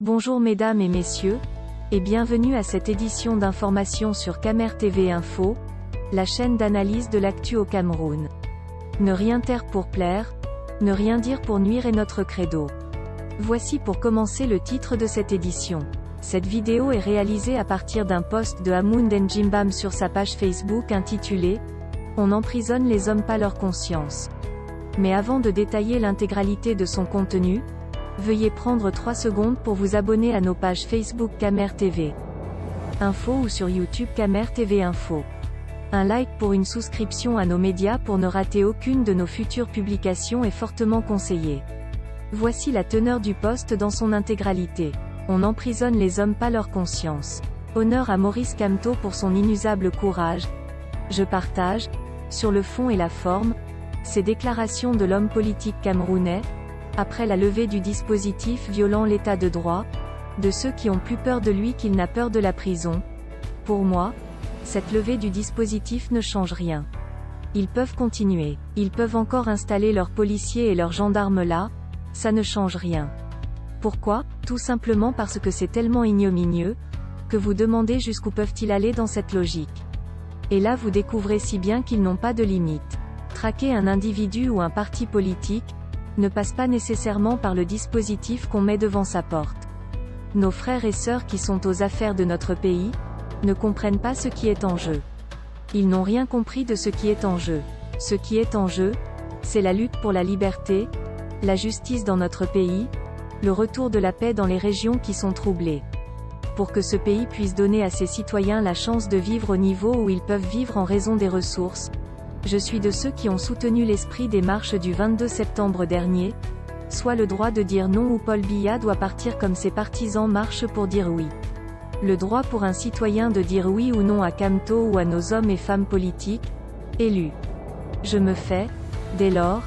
Bonjour mesdames et messieurs, et bienvenue à cette édition d'information sur Camer TV Info, la chaîne d'analyse de l'actu au Cameroun. Ne rien taire pour plaire, ne rien dire pour nuire est notre credo. Voici pour commencer le titre de cette édition. Cette vidéo est réalisée à partir d'un post de Hamoud Njimbam sur sa page Facebook intitulé « On emprisonne les hommes pas leur conscience ». Mais avant de détailler l'intégralité de son contenu, veuillez prendre 3 secondes pour vous abonner à nos pages Facebook Camer TV Info ou sur YouTube Camer TV Info. Un like pour une souscription à nos médias pour ne rater aucune de nos futures publications est fortement conseillé. Voici la teneur du post dans son intégralité. On emprisonne les hommes pas leur conscience. Honneur à Maurice Kamto pour son inusable courage. Je partage, sur le fond et la forme, ces déclarations de l'homme politique camerounais, après la levée du dispositif violant l'état de droit, de ceux qui ont plus peur de lui qu'il n'a peur de la prison. Pour moi, cette levée du dispositif ne change rien. Ils peuvent continuer, ils peuvent encore installer leurs policiers et leurs gendarmes là, ça ne change rien. Pourquoi? Tout simplement parce que c'est tellement ignominieux, que vous demandez jusqu'où peuvent-ils aller dans cette logique. Et là vous découvrez si bien qu'ils n'ont pas de limite. Traquer un individu ou un parti politique, ne passe pas nécessairement par le dispositif qu'on met devant sa porte. Nos frères et sœurs qui sont aux affaires de notre pays, ne comprennent pas ce qui est en jeu. Ils n'ont rien compris de ce qui est en jeu. Ce qui est en jeu, c'est la lutte pour la liberté, la justice dans notre pays, le retour de la paix dans les régions qui sont troublées. Pour que ce pays puisse donner à ses citoyens la chance de vivre au niveau où ils peuvent vivre en raison des ressources. Je suis de ceux qui ont soutenu l'esprit des marches du 22 septembre dernier, soit le droit de dire non où Paul Biya doit partir comme ses partisans marchent pour dire oui. Le droit pour un citoyen de dire oui ou non à Kamto ou à nos hommes et femmes politiques, élus. Je me fais, dès lors,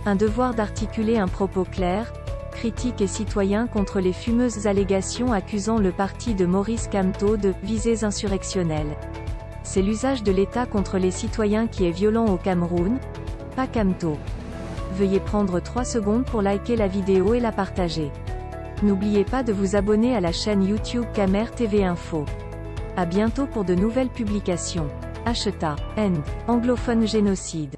un devoir d'articuler un propos clair, critique et citoyen contre les fumeuses allégations accusant le parti de Maurice Kamto de « visées insurrectionnelles ». C'est l'usage de l'État contre les citoyens qui est violent au Cameroun, pas Kamto. Veuillez prendre 3 secondes pour liker la vidéo et la partager. N'oubliez pas de vous abonner à la chaîne YouTube Camer TV Info. À bientôt pour de nouvelles publications. End. Anglophone génocide.